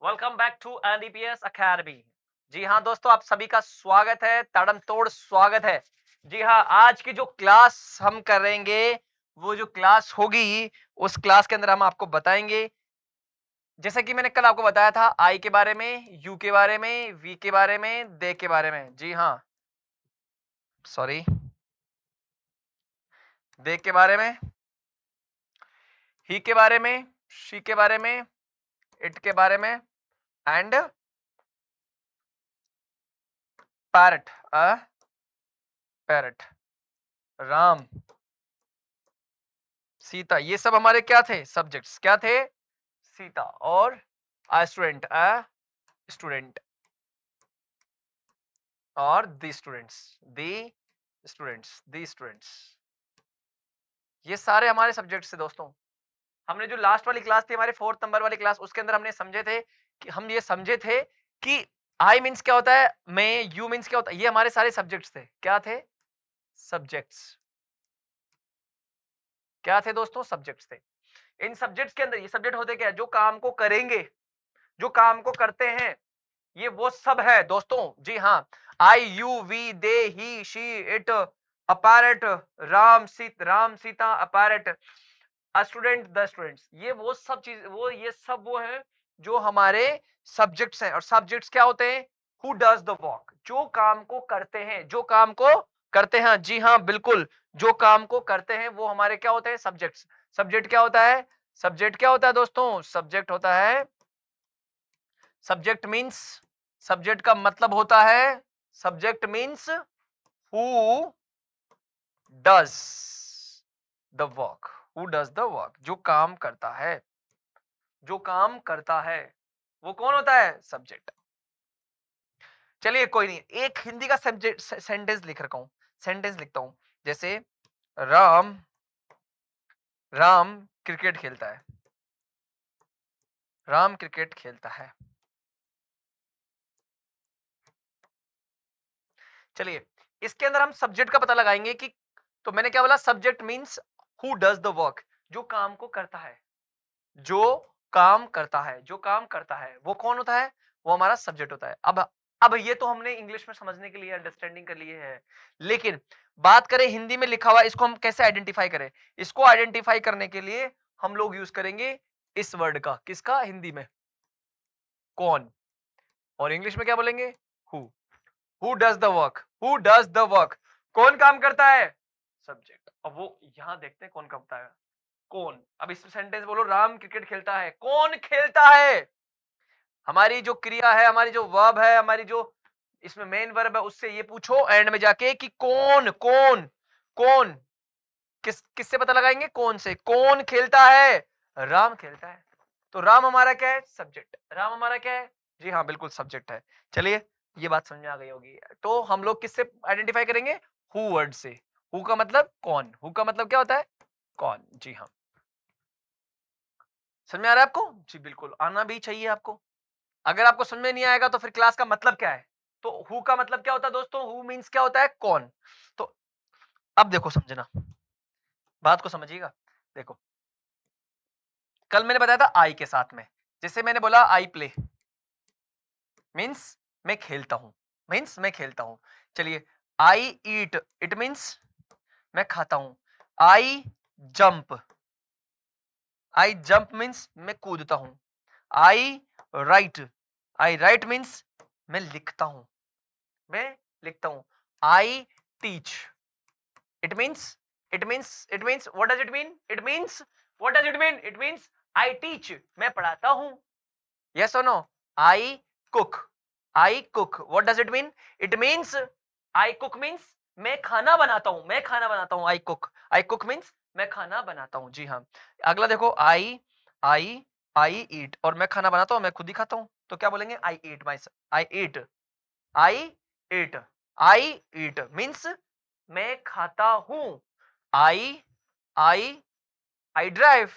Welcome back to NDPS academy. जी हाँ दोस्तों, आप सभी का स्वागत है, ताड़मतोड़ स्वागत है। जी हाँ, आज की जो क्लास हम करेंगे, वो जो क्लास होगी, उस क्लास के अंदर हम आपको बताएंगे, जैसे कि मैंने कल आपको बताया था, आई के बारे में, यू के बारे में, वी के बारे में, दे के बारे में। जी हाँ, सॉरी, दे के बारे में, ही के बारे में, शी के बारे में, इट के बारे में, and parrot, a parrot, Ram, Sita, ये सब हमारे क्या थे? सब्जेक्ट्स क्या थे? सीता। और स्टूडेंट, स्टूडेंट, और the students, the students, the students, ये सारे हमारे सब्जेक्ट्स थे दोस्तों। हमने जो लास्ट वाली क्लास थी, हमारे 4th नंबर वाली क्लास, उसके अंदर हमने समझे थे कि हम ये समझे थे कि आई मीन्स क्या होता है, मैं, यू मीन्स क्या होता है, ये हमारे सारे सब्जेक्ट्स थे। क्या थे? सब्जेक्ट्स। क्या थे दोस्तों? सब्जेक्ट्स थे। इन सब्जेक्ट्स के अंदर ये सब्जेक्ट होते क्या है? जो काम को करेंगे, जो काम को करते हैं, ये वो सब है दोस्तों। जी हाँ, I, you, we, they, he, she, it, अपैरेट, राम, सीता, अपैरेट, स्टूडेंट, द स्टूडेंट्स, ये वो सब चीज, वो ये सब वो है जो हमारे सब्जेक्ट्स हैं। और सब्जेक्ट्स क्या होते हैं? हु डज द वर्क, जो काम को करते हैं, जो काम को करते हैं। जी हाँ, बिल्कुल, जो काम को करते हैं वो हमारे क्या होते हैं? सब्जेक्ट्स। सब्जेक्ट क्या होता है? सब्जेक्ट क्या होता है दोस्तों? सब्जेक्ट होता है, सब्जेक्ट मीन्स, सब्जेक्ट का मतलब होता है, subject means who does the work, who does the work, जो काम करता है, जो काम करता है, वो कौन होता है? सब्जेक्ट। चलिए कोई नहीं, एक हिंदी का सब्जेक्ट सेंटेंस लिख रखा हूं, सेंटेंस लिखता हूं, जैसे राम, राम क्रिकेट खेलता है, राम क्रिकेट खेलता है। चलिए, इसके अंदर हम सब्जेक्ट का पता लगाएंगे कि, तो मैंने क्या बोला? Subject means who does the work, जो काम को करता है, जो काम करता है, जो काम करता है, वो कौन होता है? वो हमारा सब्जेक्ट होता है। अब ये तो हमने इंग्लिश में समझने के लिए, अंडरस्टैंडिंग के लिए है, लेकिन बात करें हिंदी में लिखा हुआ, इसको हम कैसे आइडेंटिफाई करें? इसको आइडेंटिफाई करने के लिए हम लोग यूज करेंगे इस वर्ड का। किसका? हिंदी में कौन, और इंग्लिश में क्या बोलेंगे? Who. Who does the work, who does the work, कौन काम करता है? सब्जेक्ट। अब वो यहां देखते हैं कौन करता है, कौन। अब इस सेंटेंस बोलो, राम क्रिकेट खेलता है, कौन खेलता है? हमारी जो क्रिया है, हमारी जो वर्ब है, हमारी जो इसमें मेन वर्ब है, उससे ये पूछो एंड में जाके कि कौन, कौन, कौन, किससे पता लगाएंगे? कौन से। कौन खेलता है? राम खेलता है। तो राम हमारा क्या है? सब्जेक्ट। राम हमारा क्या है? जी हाँ, बिल्कुल सब्जेक्ट है। चलिए, ये बात समझ में आ गई होगी। तो हम लोग किससे आइडेंटिफाई करेंगे? हु वर्ड से। हु का मतलब कौन, हु का मतलब क्या होता है? कौन। जी हाँ, समझ में आ रहा है आपको? जी बिल्कुल, आना भी चाहिए आपको। अगर आपको समझ में नहीं आएगा तो फिर क्लास का मतलब क्या है? तो हु का मतलब क्या होता है दोस्तों? हु मीन्स क्या होता है? कौन। तो अब देखो, समझना, बात को समझिएगा। देखो, कल मैंने बताया था आई के साथ में, जैसे मैंने बोला आई प्ले, मीन्स मैं खेलता हूं, मीन्स मैं खेलता हूं। चलिए, आई ईट, इट मीन्स मैं खाता हूं। I jump, I jump means मैं कूदता हूं। I write, I write means मैं लिखता हूं, मैं लिखता हूं। I teach, it means, it means what does it mean? It means, what does it mean? It means I teach, मैं पढ़ाता हूं। यस और no? I cook, I cook, what does it mean? It means, I cook means मैं खाना बनाता हूं, मैं खाना बनाता हूं। आई कुक, आई कुक मीन्स मैं खाना बनाता हूं। जी हाँ, अगला देखो, आई, आई, आई ईट, और मैं खाना बनाता हूं, मैं खुद ही खाता हूं, तो क्या बोलेंगे? आई ईट माई, आई ईट, आई ईट, आई ईट मीन्स मैं खाता हूं। I, I, I drive,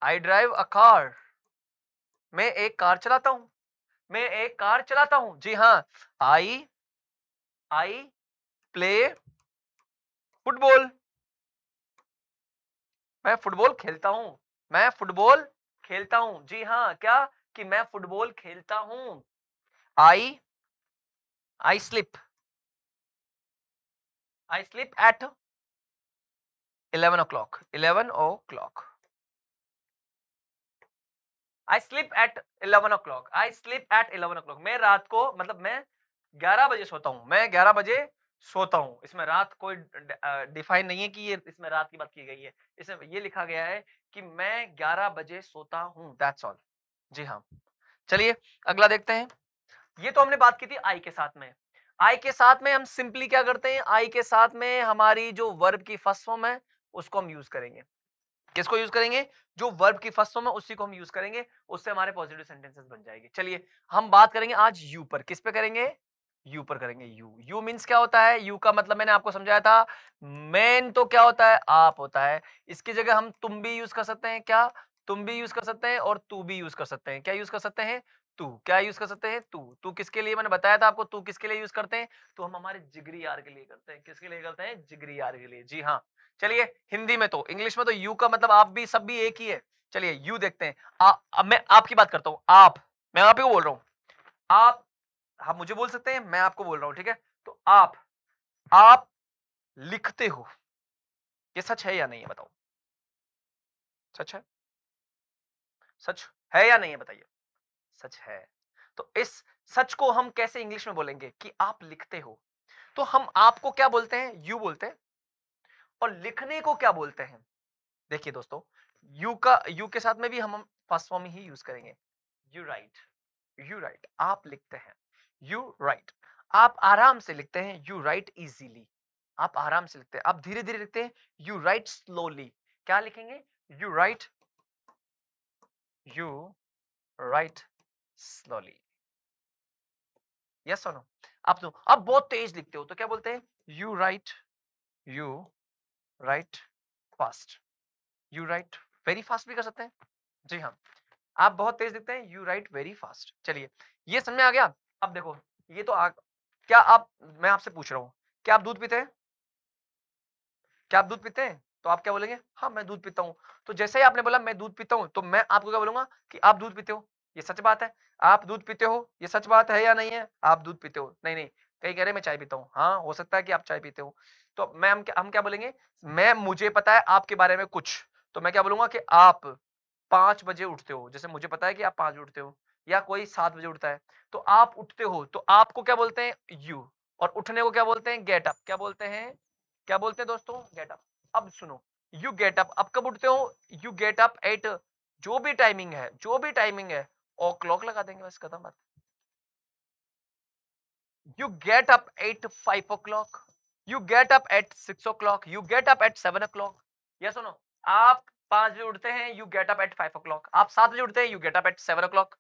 I drive a car, मैं एक कार चलाता हूं, मैं एक कार चलाता हूं। जी हाँ, आई, आई प्ले फुटबॉल, मैं फुटबॉल खेलता हूं, मैं फुटबॉल खेलता हूं। जी हाँ, क्या? कि मैं फुटबॉल खेलता हूं। I slip at 11 o'clock 11 o'clock I sleep at 11 o'clock I sleep at 11 o'clock मैं रात को मतलब मैं 11 बजे सोता हूं, मैं 11 बजे सोता हूं। इसमें रात कोई डिफाइन नहीं है कि ये इसमें रात की बात की गई है, इसमें ये लिखा गया है कि मैं 11 बजे सोता हूं, दैट्स ऑल। जी हाँ, चलिए अगला देखते हैं। ये तो हमने बात की थी आई के साथ में। आई के साथ में हम सिंपली क्या करते हैं, आई के साथ में हमारी जो वर्ब की फर्स्ट फॉर्म है उसको हम यूज करेंगे। किसको यूज करेंगे? जो वर्ब की फर्स्ट फॉर्म है उसी को हम यूज करेंगे, उससे हमारे पॉजिटिव सेंटेंसेस बन जाएंगे। चलिए हम बात करेंगे आज यू पर। किस पे करेंगे? यू पर करेंगे। यू मींस क्या होता है? यू का मतलब मैंने आपको समझाया था, मेन तो क्या होता है? आप होता है। इसकी जगह हम तुम भी यूज कर सकते हैं। क्या? तुम भी यूज कर सकते हैं और तू भी यूज कर सकते हैं। क्या यूज कर सकते हैं? तू। क्या यूज कर सकते हैं? तू। तू किसके लिए? मैंने बताया था आपको, तू किसके लिए यूज करते हैं? तो हम हमारे जिगरी यार के लिए करते हैं। किसके लिए करते हैं? जिगरी यार के लिए। जी हाँ। चलिए हिंदी में तो, इंग्लिश में तो यू का मतलब आप भी, सब भी एक ही है। चलिए यू देखते हैं। अब मैं आपकी बात करता हूं। आप, मैं आप ही को बोल रहा हूं। आप मुझे बोल सकते हैं, मैं आपको बोल रहा हूं, ठीक है? तो आप लिखते हो। ये सच है या नहीं है? बताओ। सच है? सच है या नहीं है? बताइए। सच है। तो इस सच को हम कैसे इंग्लिश में बोलेंगे कि आप लिखते हो? तो हम आपको क्या बोलते हैं? यू बोलते हैं। और लिखने को क्या बोलते हैं? देखिए दोस्तों, यू के साथ में भी हम फर्स्ट फॉर्म ही यूज करेंगे। You right. यू राइट, आप लिखते हैं। यू राइट, आप आराम से लिखते हैं। यू राइट इजीली, आप आराम से लिखते हैं। आप धीरे धीरे लिखते हैं। You right slowly. क्या लिखेंगे? You right slowly. यस और नो? आप बहुत तेज लिखते हो तो क्या बोलते हैं? You right fast. You right very fast भी कर सकते हैं। जी हाँ, आप बहुत तेज लिखते हैं। You right very fast. चलिए, ये समझ में आ गया? अब देखो, ये तो क्या आप, मैं आपसे पूछ रहा हूं, क्या आप दूध पीते हैं? क्या आप दूध पीते हैं? तो आप क्या बोलेंगे? हाँ मैं दूध पीता हूं। तो जैसे ही आपने बोला मैं दूध पीता हूं, तो मैं आपको क्या बोलूंगा कि आप दूध पीते हो। ये सच बात है। आप दूध पीते हो, ये सच बात है या नहीं है? आप दूध पीते हो। नहीं नहीं, कहीं कह रहे मैं चाय पीता हूँ। हाँ हो सकता है कि आप चाय पीते हो। तो हम क्या बोलेंगे? मैं मुझे पता है आपके बारे में कुछ, तो मैं क्या बोलूंगा कि आप 5 बजे उठते हो। जैसे मुझे पता है कि आप 5 बजे उठते हो, या कोई 7 बजे उठता है, तो आप उठते हो, तो आपको क्या बोलते हैं? यू। और उठने को क्या बोलते हैं? Get up. क्या बोलते हैं? क्या बोलते हैं दोस्तों? Get up. अब सुनो, यू गेट अप, अब कब उठते हो? यू गेट अप एट, जो भी टाइमिंग है, जो भी टाइमिंग है, ओ क्लॉक लगा देंगे, बस खत्म बात। You get up at 5 o'clock. You get up at 6 o'clock. You get up at 7 o'clock. Yes or no? आप 5 बजे उठते हैं, you get up at 5 o'clock. आप 7 बजे उठते हैं, you get up at 7 o'clock.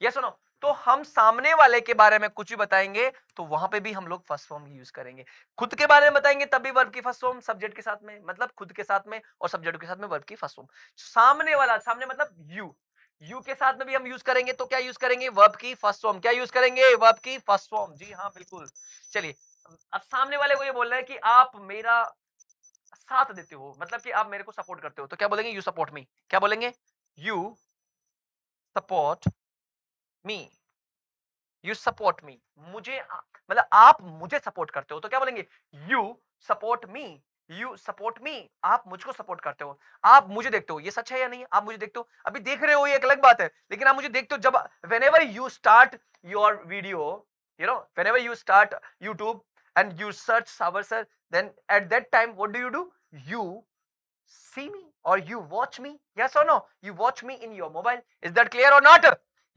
Yes or no? तो हम सामने वाले के बारे में कुछ भी बताएंगे तो वहां पे भी हम लोग फर्स्ट फॉर्म यूज करेंगे। खुद के बारे में बताएंगे तब भी वर्ब की फर्स्ट फॉर्म सब्जेक्ट के साथ में, मतलब खुद के साथ में और सब्जेक्ट के साथ में वर्ब की फर्स्ट फॉर्म। सामने वाला, सामने मतलब यू के साथ में भी हम यूज करेंगे, तो क्या यूज करेंगे? वर्ब की फर्स्ट फॉर्म। क्या यूज करेंगे? वर्ब की फर्स्ट फॉर्म। जी हाँ बिल्कुल। चलिए, अब सामने वाले को ये बोल रहा है कि आप मेरा साथ देते हो, मतलब कि आप मेरे को सपोर्ट करते हो, तो क्या बोलेंगे? You support me. क्या बोलेंगे? You support me. You support me, मुझे मतलब आप मुझे सपोर्ट करते हो, तो क्या बोलेंगे? You support me. You support me, आप मुझको सपोर्ट करते हो। आप मुझे देखते हो। ये सच है या नहीं? आप मुझे देखते हो, अभी देख रहे हो ये एक अलग बात है, लेकिन आप मुझे देखते हो। जब whenever you start your video, whenever you start YouTube and you search Savar, then at that time what do? You see me or you watch me? Yes or no? You watch me in your mobile. Is that clear or not?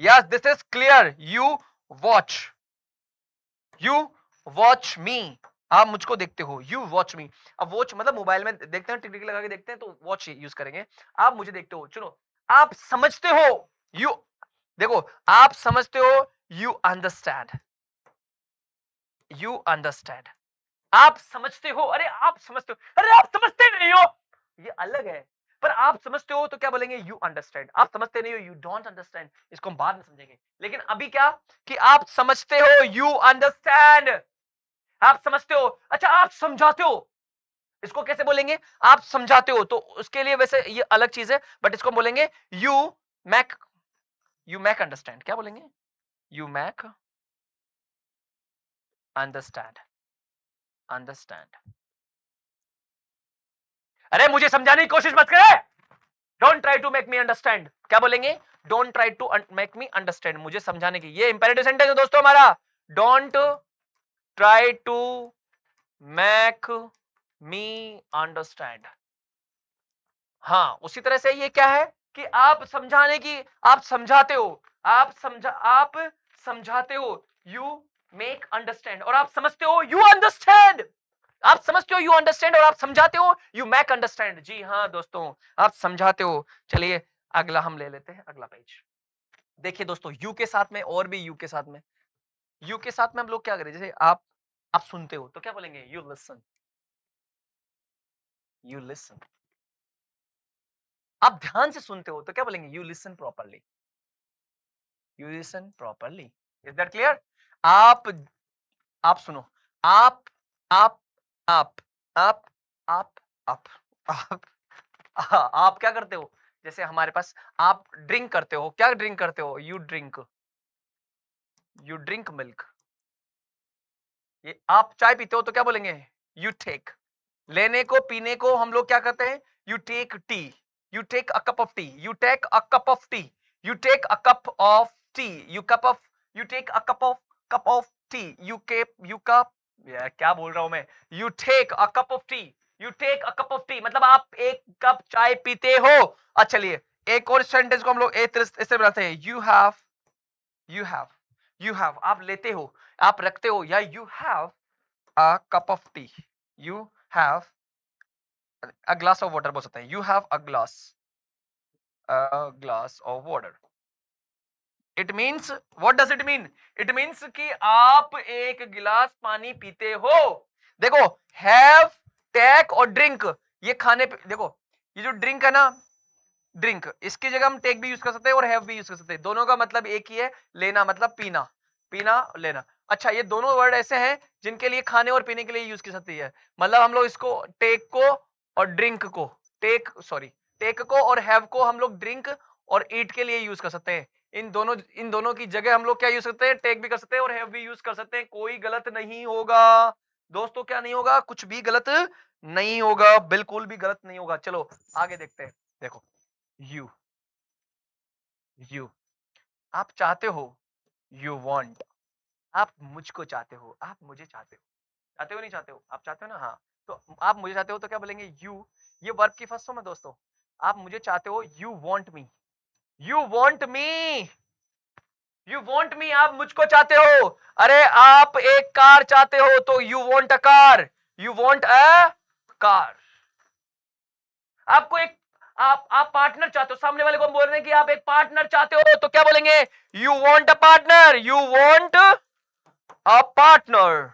Yes, this is clear. Watch you watch मी, आप मुझको देखते हो। You watch मी। अब watch मतलब mobile में देखते हैं, टिक टिक लगा के देखते हैं, तो वॉच यूज करेंगे। आप मुझे देखते हो, चलो। आप समझते हो, यू, देखो, आप समझते हो, यू अंडरस्टैंड। यू अंडरस्टैंड, आप समझते हो। अरे आप समझते हो, अरे आप समझते नहीं हो, ये अलग है। पर आप समझते हो तो क्या बोलेंगे? You understand. आप समझते नहीं हो, यू डोंट अंडरस्टैंड। इसको हम बाद में समझेंगे, लेकिन अभी क्या कि आप समझते हो, यू अंडरस्टैंड। आप समझते हो, अच्छा आप समझाते हो। इसको कैसे बोलेंगे? आप समझाते हो, तो उसके लिए वैसे ये अलग चीज है, बट इसको बोलेंगे you make you make understand, क्या बोलेंगे? You make understand, understand. अरे मुझे समझाने की कोशिश मत करे। Don't try to make me understand, क्या बोलेंगे? Don't try to make me understand, मुझे समझाने की। ये इंपेरेटिव सेंटेंस है दोस्तों हमारा। Don't try to make me understand. हाँ, उसी तरह से ये क्या है कि आप समझाने की, आप समझाते हो, आप समझाते हो, यू मेक अंडरस्टैंड, और आप समझते हो, यू अंडरस्टैंड। आप समझते हो, यू अंडरस्टैंड, और आप समझाते हो, यू मेक अंडरस्टैंड। जी हाँ दोस्तों, आप समझाते हो। चलिए अगला हम ले लेते हैं, अगला पेज। देखिए दोस्तों, यू के साथ में और भी, यू के साथ में, यू के साथ में हम लोग क्या करें? जैसे आप सुनते हो तो क्या बोलेंगे? You listen, you listen. आप ध्यान से सुनते हो तो क्या बोलेंगे? You listen properly, you listen properly. Is that clear? आप आप सुनो, आप आप आप आप आप आप आप आप क्या करते हो? जैसे हमारे पास, आप ड्रिंक करते हो, क्या ड्रिंक करते हो? You drink milk. ये आप चाय पीते हो तो क्या बोलेंगे? You take. लेने को, पीने को हम लोग क्या करते हैं? You take tea, you take a cup of tea, you take a cup of tea, you take a cup of tea, you cup of, you take a cup of tea, you cup, क्या बोल रहा हूं मैं? You take a cup of tea, you take a cup of tea, मतलब आप एक cup चाय पीते हो। अच्छा चलिए, एक और सेंटेंस को हम लोग ऐसे बनाते हैं, यू हैव, यू हैव, आप लेते हो, आप रखते हो, या you have a cup of tea, you have a glass of water बोल सकते हैं, you have a glass of water। it means, what does it mean? it means कि आप एक गिलास पानी पीते हो। देखो, have, take और drink, ये खाने पे, देखो ये जो ड्रिंक है ना, ड्रिंक, इसकी जगह हम टेक भी यूज कर सकते हैं और हैव भी यूज कर सकते हैं, दोनों का मतलब एक ही है, लेना मतलब पीना, पीना लेना। अच्छा, ये दोनों वर्ड ऐसे हैं जिनके लिए खाने और पीने के लिए यूज की सकती है, मतलब हम लोग इसको टेक को और ड्रिंक को, टेक को और हैव को हम लोग ड्रिंक और ईट के लिए यूज कर सकते हैं। इन दोनों की जगह हम लोग क्या यूज करते हैं? टेक भी कर सकते हैं और हैव भी यूज कर सकते हैं, कोई गलत नहीं होगा दोस्तों। क्या नहीं होगा? कुछ भी गलत नहीं होगा, बिल्कुल भी गलत नहीं होगा। चलो आगे देखते हैं। देखो, यू यू आप चाहते हो, यू वांट, आप मुझको चाहते हो, आप मुझे चाहते हो, चाहते हो नहीं चाहते हो? आप चाहते हो ना? हाँ, तो आप मुझे चाहते हो तो क्या बोलेंगे? यू। ये वर्ब की फर्स्ट फॉर्म है दोस्तों। आप मुझे चाहते हो, you want me, you want me, you want me, आप मुझको चाहते हो। अरे आप एक कार चाहते हो तो you want a car, you want a car. आपको एक, आप पार्टनर चाहते हो, सामने वाले को हम बोल रहे हैं कि आप एक पार्टनर चाहते हो तो क्या बोलेंगे? You want a partner, you want a partner.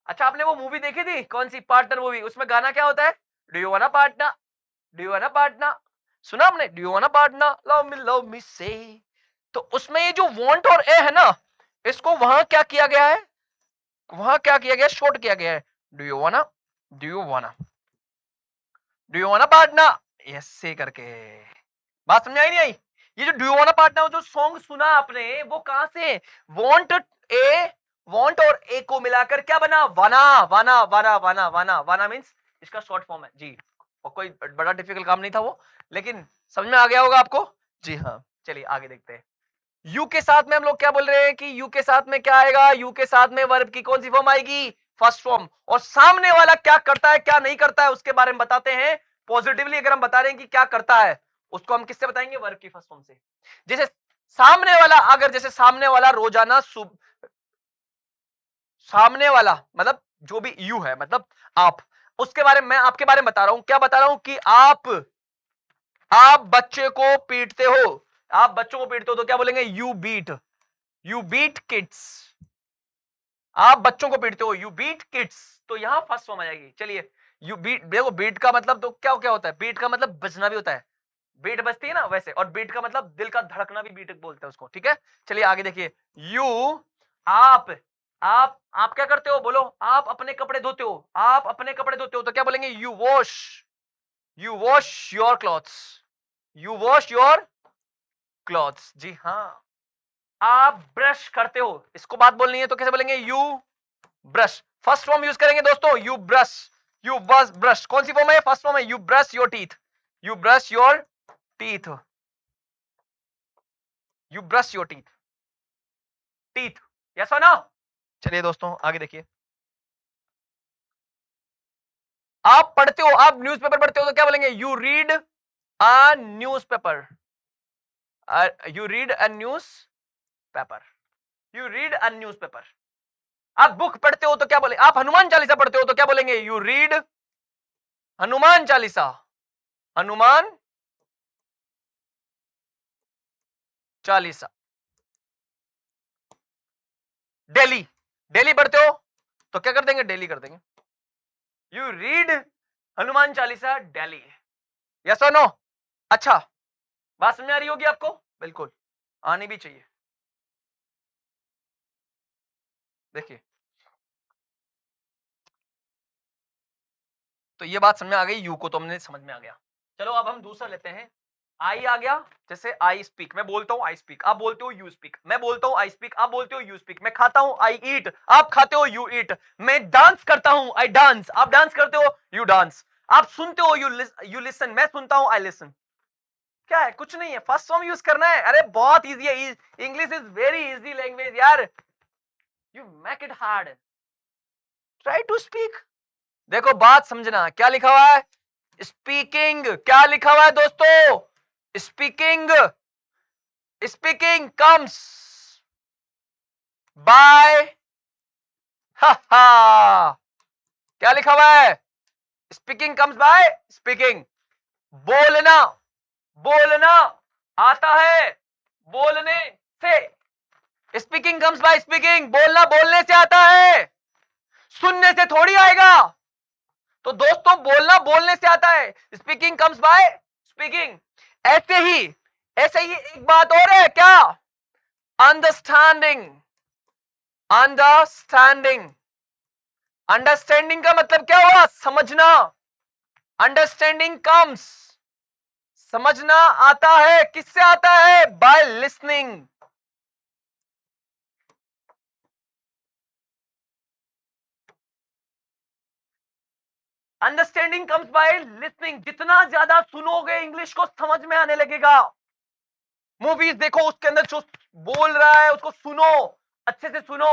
अच्छा, आपने वो मूवी देखी थी, कौन सी? Partner movie. उसमें गाना क्या होता है? Do you want a partner, do you want a partner. सुना आपने? Do you want a partner, love me से। तो उसमें ये जो वांट और ए है ना, इसको वहां क्या किया गया है? वहां क्या किया गया? शॉर्ट किया गया है। Do you want, do you want, do you want a partner, ऐसे करके। बात समझ आई नहीं आई? ये जो do you want a partner जो सॉन्ग सुना आपने, वो कहां से? वांट ए, वांट और ए को मिलाकर क्या बना? वाना, वाना, वाना, वाना, वाना, वाना मींस इसका शॉर्ट फॉर्म है जी। और कोई बड़ा डिफिकल्ट काम नहीं था वो, लेकिन समझ में आ गया होगा आपको। जी हाँ, चलिए आगे देखते हैं। यू के साथ में हम लोग क्या बोल रहे हैं कि यू के साथ में क्या आएगा? यू के साथ में वर्ब की कौन सी फॉर्म आएगी? First form. और सामने वाला क्या करता है क्या नहीं करता है उसके बारे में बताते हैं। पॉजिटिवली अगर हम बता रहे हैं कि क्या करता है, उसको हम किससे बताएंगे? वर्ब की फर्स्ट फॉर्म से। जैसे सामने वाला, अगर जैसे सामने वाला रोजाना सामने वाला मतलब जो भी यू है, मतलब आप, उसके बारे में मैं आपके बारे में बता रहा हूं। क्या बता रहा हूं? कि आप बच्चे को पीटते हो, आप बच्चों को पीटते हो तो क्या बोलेंगे? You beat, you beat kids. आप बच्चों को पीटते हो, यू बीट किड्स। तो यहां फर्स्ट फॉर्म आ जाएगी। चलिए, यू बीट, देखो बीट का मतलब तो क्या क्या होता है? बीट का मतलब बजना भी होता है, बीट बजती है ना वैसे, और बीट का मतलब दिल का धड़कना भी बीट बोलते हैं उसको, ठीक है। चलिए आगे देखिए। यू, आप आप क्या करते हो? बोलो, आप अपने कपड़े धोते हो, आप अपने कपड़े धोते हो तो क्या बोलेंगे? You wash, you wash your clothes, you wash your clothes. जी हाँ, आप ब्रश करते हो, इसको बात बोलनी है तो कैसे बोलेंगे? You brush. First form use करेंगे दोस्तों, यू ब्रश, यू बस ब्रश। कौन सी फॉर्म है? फर्स्ट फॉर्म है, you brush your teeth, you brush your teeth, you brush your teeth, teeth. Yes और नो? चलिए दोस्तों आगे देखिए, आप पढ़ते हो, आप न्यूज़पेपर पढ़ते हो तो क्या बोलेंगे? You read a newspaper, you read a news paper, you read a newspaper. आप बुक पढ़ते हो तो क्या बोले? आप हनुमान चालीसा पढ़ते हो तो क्या बोलेंगे? You read Hanuman Chalisa, Hanuman Chalisa. Daily, daily पढ़ते हो तो क्या कर देंगे? डेली कर देंगे, you read Hanuman Chalisa daily. Yes और नो? अच्छा, बात समझ आ रही होगी आपको? बिल्कुल आनी भी चाहिए। देखिए, तो ये बात समझ में आ गई, यू को तो हमने समझ में आ गया। चलो अब हम दूसरा लेते हैं, आई आ गया। जैसे आई स्पीक, मैं बोलता हूं आई स्पीक, आप बोलते हो यू स्पीक, मैं बोलता हूं आई स्पीक, आप बोलते हो यू स्पीक। मैं खाता हूं, आई ईट, आप खाते हो, यू ईट। मैं डांस करता हूं, आई डांस, आप डांस करते हो, यू डांस। आप सुनते हो, यू लिसन, मैं सुनता हूं, आई लिसन। क्या है? कुछ नहीं है, फर्स्ट फॉर्म यूज करना है। अरे बहुत इजी है, English is very easy language यार, you make it hard, try to speak. देखो बात समझना, क्या लिखा हुआ है? स्पीकिंग। क्या लिखा हुआ है दोस्तों? स्पीकिंग, स्पीकिंग कम्स बाय, क्या लिखा हुआ है? Speaking comes by speaking. बोलना, बोलना आता है बोलने से। स्पीकिंग कम्स बाय स्पीकिंग, बोलना बोलने से आता है, सुनने से थोड़ी आएगा। तो दोस्तों बोलना बोलने से आता है, स्पीकिंग कम्स बाय स्पीकिंग। ऐसे ही एक बात और है, क्या? अंडरस्टैंडिंग, अंडरस्टैंडिंग, अंडरस्टैंडिंग का मतलब क्या हुआ? समझना। अंडरस्टैंडिंग कम्स, समझना आता है, किससे आता है? By listening. Understanding comes by listening. जितना ज्यादा सुनोगे इंग्लिश को समझ में आने लगेगा। मूवीज देखो, उसके अंदर जो बोल रहा है उसको सुनो, अच्छे से सुनो।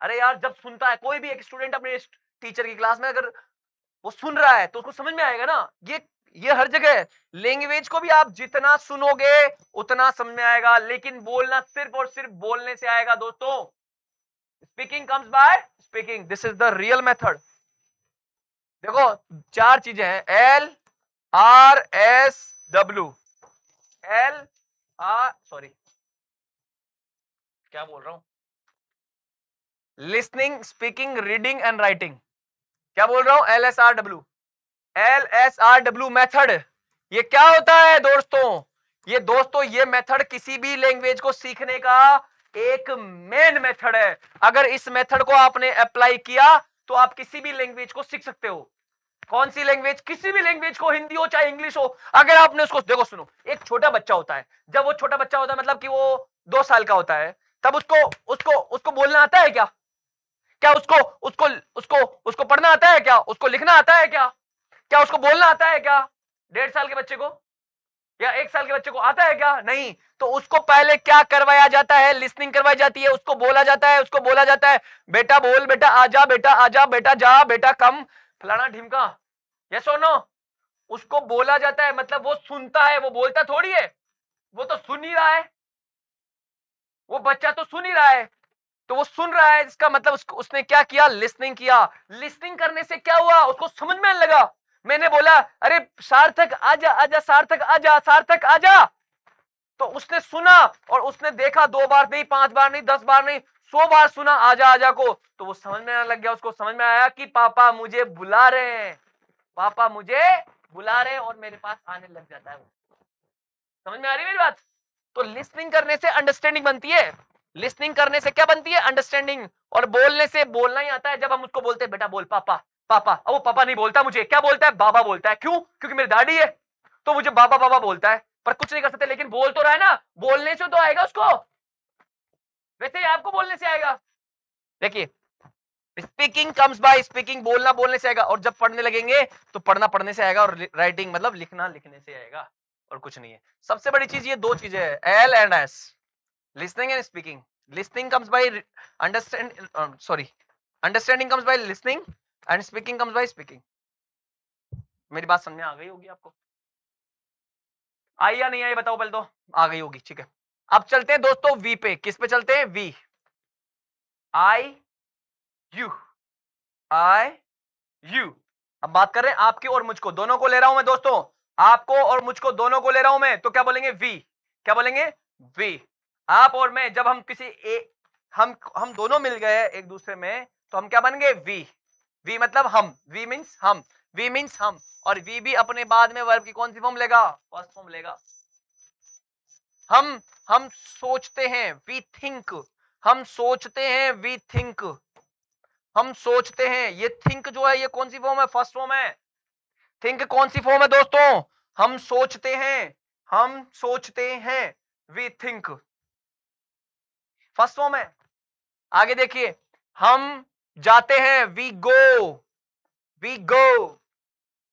अरे यार जब सुनता है कोई भी एक स्टूडेंट अपने टीचर की क्लास में, अगर वो सुन रहा है तो उसको समझ में आएगा ना। ये हर जगह है। लैंग्वेज को भी आप जितना सुनोगे उतना समझ में आएगा, लेकिन बोलना सिर्फ और सिर्फ बोलने से आएगा दोस्तों। Speaking comes by speaking, this is the real method. देखो चार चीजें हैं, L R S W, L R, sorry क्या बोल रहा हूं, listening, speaking, reading and writing. क्या बोल रहा हूं? L S R W, L S R W method. ये क्या होता है दोस्तों? ये मेथड किसी भी लैंग्वेज को सीखने का एक मेन मेथड है। अगर इस मेथड को आपने अप्लाई किया तो आप किसी भी लैंग्वेज को सीख सकते हो। कौन सी लैंग्वेज? किसी भी लैंग्वेज को, हिंदी हो चाहे इंग्लिश हो। अगर आपने उसको, देखो सुनो, एक छोटा बच्चा होता है, जब वो छोटा बच्चा होता है मतलब कि वो 2 साल का होता है, तब उसको उसको उसको बोलना आता है क्या? क्या उसको उसको उसको उसको पढ़ना आता है क्या? उसको लिखना आता है क्या? क्या उसको बोलना आता है क्या? 1.5 साल के बच्चे को या 1 साल के बच्चे को आता है क्या? नहीं। तो उसको पहले क्या करवाया जाता है? लिसनिंग करवाई जाती है, उसको बोला जाता है, उसको बोला जाता है, बेटा बोल, बेटा आजा, बेटा आजा, बेटा जा, बेटा कम, फलाना ढिमका। यस और नो? उसको बोला जाता है, मतलब वो सुनता है, वो बोलता थोड़ी है, वो तो सुन ही रहा है, वो बच्चा तो सुन ही रहा है। तो वो सुन रहा है, इसका मतलब उसने क्या किया? लिसनिंग किया। लिसनिंग करने से क्या हुआ? उसको समझ में आने लगा। मैंने बोला अरे सार्थक आजा आजा, सार्थक आजा, सार्थक आजा, तो उसने सुना और उसने देखा, 2 बार नहीं, 5 बार नहीं, 10 बार नहीं, 100 बार सुना आजा आजा को, तो वो समझ में आने लग गया। उसको समझ में आया कि पापा मुझे बुला रहे हैं, पापा मुझे बुला रहे हैं, और मेरे पास आने लग जाता है वो। समझ में आ रही है मेरी बात? तो लिसनिंग करने से अंडरस्टैंडिंग बनती है। लिसनिंग करने से क्या बनती है? अंडरस्टैंडिंग। और बोलने से बोलना ही आता है। जब हम उसको बोलते हैं बेटा बोल, पापा पापा, अब वो पापा नहीं बोलता, मुझे क्या बोलता है? बाबा बोलता है। क्यों? क्योंकि मेरी दादी है। तो मुझे बाबा बाबा बोलता है, पर कुछ नहीं कर सकते, लेकिन बोल तो रहा है ना, बोलने से तो आएगा उसको, वैसे आपको बोलने से आएगा। देखिए, स्पीकिंग कम्स बाय स्पीकिंग, बोलना बोलने से आएगा, और जब पढ़ने लगेंगे तो पढ़ना पढ़ने से आएगा, और राइटिंग मतलब लिखना लिखने से आएगा, और कुछ नहीं है। सबसे बड़ी चीज ये दो चीजें है, L and S, listening and speaking. Listening comes by understanding comes by listening, and speaking comes by speaking. मेरी बात समझ में आ गई होगी आपको? आई या नहीं आई बताओ पहले तो। आ गई होगी, ठीक है। अब चलते हैं दोस्तों वी पे। किस पे चलते हैं? We. I you, I you. अब बात कर रहे हैं आपकी और मुझको, दोनों को ले रहा हूं मैं दोस्तों, आपको और मुझको दोनों को ले रहा हूं मैं, तो क्या बोलेंगे? वी। क्या बोलेंगे? वी। आप और मैं, जब हम किसी हम दोनों मिल गए एक दूसरे में, तो हम क्या बन गए? वी। वी मतलब हम, वी मीन्स हम, वी मीन्स हम, और वी भी अपने बाद में वर्ब की कौन सी फॉर्म लेगा? फर्स्ट फॉर्म लेगा। हम सोचते हैं, वी थिंक। हम सोचते हैं, वी थिंक। हम सोचते हैं, ये थिंक जो है ये कौन सी फॉर्म है? फर्स्ट फॉर्म है। थिंक कौन सी फॉर्म है दोस्तों? हम सोचते हैं, हम सोचते हैं, वी थिंक, फर्स्ट फॉर्म है। आगे देखिए, हम जाते हैं, वी गो, वी गो।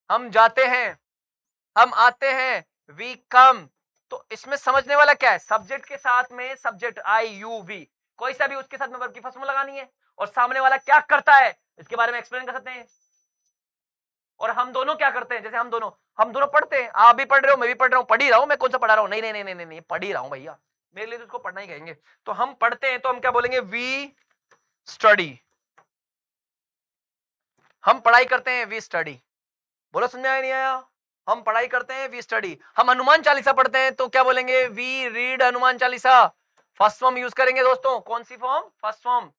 हम जाते हैं, हम आते हैं, वी कम। तो इसमें समझने वाला क्या है? सब्जेक्ट के साथ में सब्जेक्ट आई यू वी, कोई सा भी उसके साथ में वर्ब की फर्स्ट फॉर्म लगानी है, और सामने वाला क्या करता है इसके बारे में एक्सप्लेन कर सकते हैं। और हम दोनों क्या करते हैं? जैसे हम दोनों पढ़ते हैं, आप भी पढ़ रहे हो, मैं भी पढ़ रहा हूं, पढ़ ही रहा हूं, मैं कौन सा पढ़ा रहा हूं? नहीं नहीं नहीं नहीं नहीं, पढ़ ही रहा हूं भैया, मेरे लिए तो उसको पढ़ना ही कहेंगे। तो हम पढ़ते हैं, तो हम क्या बोलेंगे? We study. हम पढ़ाई करते हैं, वी स्टडी। बोलो समझ में आया नहीं आया? हम पढ़ाई करते हैं, वी स्टडी। हम हनुमान चालीसा पढ़ते हैं, तो क्या बोलेंगे? We read Hanuman Chalisa. First form use करेंगे दोस्तों, कौन सी फॉर्म? First form.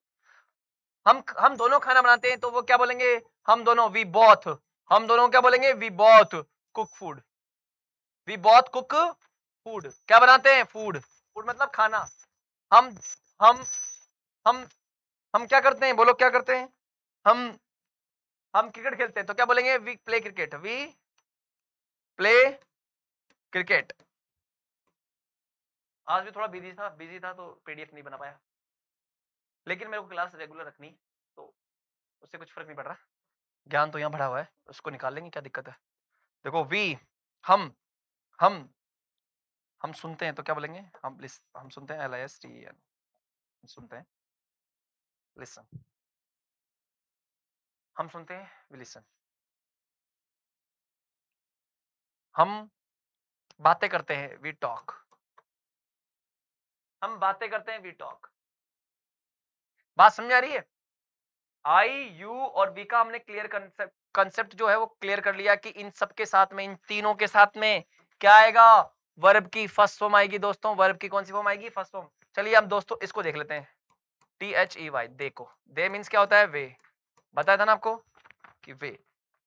हम दोनों खाना बनाते हैं, तो वो क्या बोलेंगे? हम दोनों, वी बोथ। हम दोनों क्या बोलेंगे? We both cook food. We both cook food. क्या बनाते हैं? फूड। फूड मतलब खाना। हम हम हम हम क्या करते हैं? बोलो क्या करते हैं? हम हम क्रिकेट खेलते हैं, तो क्या बोलेंगे? We play cricket. We play cricket. आज भी थोड़ा बिजी था तो पीडीएफ नहीं बना पाया, लेकिन मेरे को क्लास रेगुलर रखनी, तो उससे कुछ फर्क नहीं पड़ रहा। ज्ञान तो यहाँ भरा हुआ है, उसको निकाल लेंगे, क्या दिक्कत है? देखो, वी, हम हम हम सुनते हैं, तो क्या बोलेंगे? हम सुनते हैं, LISTEN, सुनते हैं, लिसन। हम सुनते हैं, वी लिसन। हम बातें करते हैं, वी टॉक। हम बातें करते हैं, वी टॉक। बात समझ आ रही है? आई यू और वी का हमने क्लियर कंसेप्ट जो है वो क्लियर कर लिया, कि इन सब के साथ में, इन तीनों के साथ में क्या आएगा? वर्ब की फर्स्ट फॉर्म आएगी दोस्तों। वर्ब की कौन सी फॉर्म आएगी? First form. चलिए अब दोस्तों इसको देख लेते हैं, THEY, देखो, दे मीन्स क्या होता है? वे। बताया था ना आपको कि वे।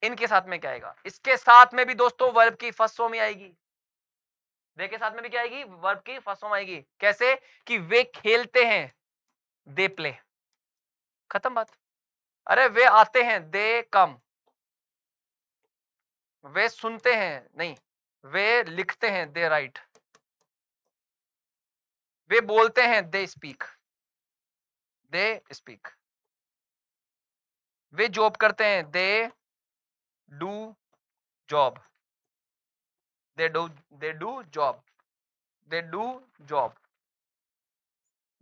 इनके साथ में क्या आएगा? इसके साथ में भी दोस्तों वर्ब की फर्स्ट फॉर्म ही आएगी। वे के साथ में भी क्या आएगी? वर्ब की फर्स्ट फॉर्म आएगी। कैसे? कि वे खेलते हैं, दे प्ले। खत्म बात। अरे वे आते हैं, दे कम। वे सुनते हैं, नहीं, वे लिखते हैं, दे राइट। वे बोलते हैं, दे स्पीक, दे स्पीक। वे जॉब करते हैं, they do job, they do job, they do job.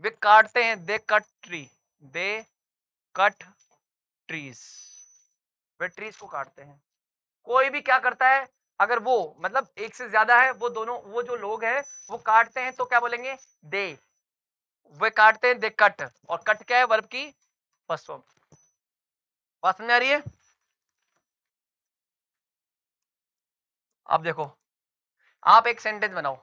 वे काटते हैं, they cut tree, they cut trees. वे ट्रीज को काटते हैं। कोई भी क्या करता है, अगर वो मतलब एक से ज्यादा है, वो दोनों, वो जो लोग हैं वो काटते हैं, तो क्या बोलेंगे? दे। वे काटते हैं, दे कट, और कट क्या है? वर्ब की फर्स्ट फॉर्म। बात समझ आ रही है? अब देखो, आप एक सेंटेंस बनाओ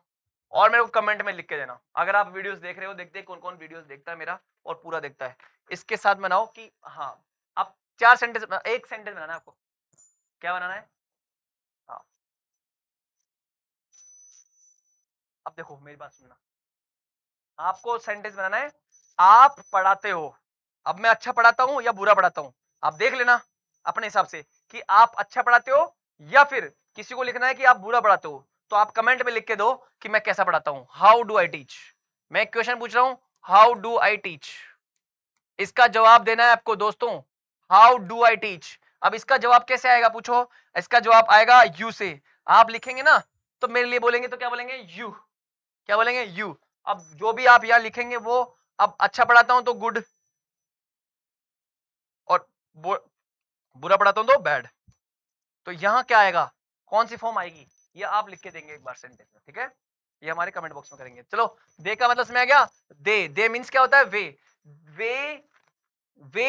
और मेरे को कमेंट में लिख के देना। अगर आप वीडियोस देख रहे हो, देखते हैं कौन कौन वीडियोस देखता है मेरा और पूरा देखता है, इसके साथ बनाओ कि हाँ, आप चार सेंटेंस, एक सेंटेंस बनाना है आपको। क्या बनाना है? हाँ, अब देखो मेरी बात सुनना, आपको सेंटेंस बनाना है। आप पढ़ाते हो, अब मैं अच्छा पढ़ाता हूं या बुरा पढ़ाता हूं, आप देख लेना अपने हिसाब से, कि आप अच्छा पढ़ाते हो या फिर किसी को लिखना है कि आप बुरा पढ़ाते हो तो आप कमेंट में लिख के दो कि मैं कैसा पढ़ाता हूं, हाउ डू आई टीच। मैं एक क्वेश्चन पूछ रहा हूं, हाउ डू आई टीच, इसका जवाब देना है आपको दोस्तों, हाउ डू आई टीच। अब इसका जवाब कैसे आएगा पूछो, इसका जवाब आएगा यू से। आप लिखेंगे ना तो मेरे लिए बोलेंगे तो क्या बोलेंगे, यू। क्या बोलेंगे, यू। अब जो भी आप यहां लिखेंगे वो, अब अच्छा पढ़ाता हूं तो गुड, और बुरा पढ़ाता हूं तो बैड। तो यहां क्या आएगा, कौन सी फॉर्म आएगी, ये आप लिख के देंगे एक बार सेंटेंस में, ठीक है। ये हमारे कमेंट बॉक्स में करेंगे। चलो, दे का मतलब समझ आ गया। दे मींस क्या होता है, वे। वे वे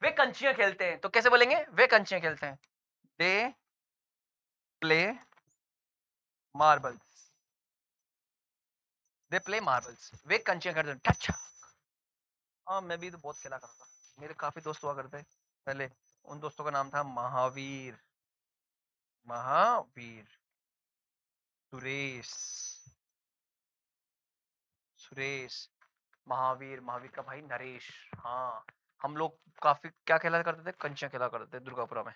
वे कंचियां खेलते हैं, तो कैसे बोलेंगे, वे कंचियां खेलते हैं। They play marbles, they play marbles, वे कंचियां खेलते हैं। अच्छा, हाँ मैं भी तो बहुत खेला करता था, मेरे काफी दोस्त हुआ करते पहले। उन दोस्तों का नाम था महावीर, महावीर, सुरेश, सुरेश, महावीर, महावीर का भाई नरेश। हाँ, हम लोग काफी क्या खेला करते थे, कंचियां खेला करते थे दुर्गापुरा में।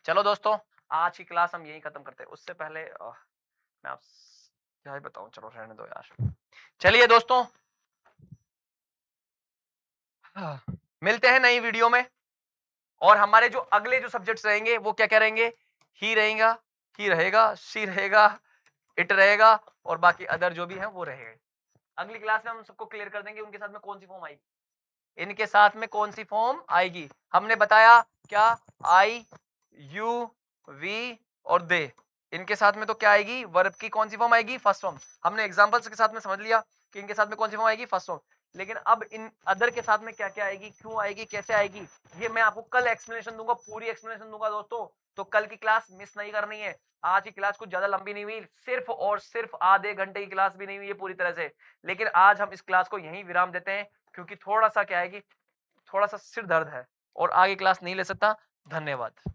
चलो दोस्तों, आज की क्लास हम यही खत्म करते हैं। उससे पहले मैं आप क्या ही बताऊं, चलो रहने दो यार। चलिए दोस्तों, मिलते हैं नई वीडियो में। और हमारे जो अगले जो सब्जेक्ट्स रहेंगे वो क्या क्या रहेंगे, ही रहेगा, ही रहेगा, सी रहेगा, इट रहेगा, और बाकी अदर जो भी है वो रहेगा। अगली क्लास में हम सबको क्लियर कर देंगे उनके साथ में कौन सी फॉर्म आएगी, इनके साथ में कौन सी फॉर्म आएगी। हमने बताया क्या, आई, यू, वी और दे, इनके साथ में तो क्या आएगी, वर्ब की कौन सी फॉर्म आएगी, फर्स्ट फॉर्म। हमने एग्जांपल्स के साथ में समझ लिया कि इनके साथ में कौन सी फॉर्म आएगी, फर्स्ट फॉर्म। लेकिन अब इन अदर के साथ में क्या क्या आएगी, क्यों आएगी, कैसे आएगी, ये मैं आपको कल एक्सप्लेनेशन दूंगा, पूरी एक्सप्लेनेशन दूंगा दोस्तों। तो कल की क्लास मिस नहीं करनी है। आज की क्लास कुछ ज्यादा लंबी नहीं हुई, सिर्फ और सिर्फ आधे घंटे की क्लास भी नहीं हुई है पूरी तरह से। लेकिन आज हम इस क्लास को यहीं विराम देते हैं, क्योंकि थोड़ा सा क्या है कि थोड़ा सा सिर दर्द है और आगे क्लास नहीं ले सकता। धन्यवाद।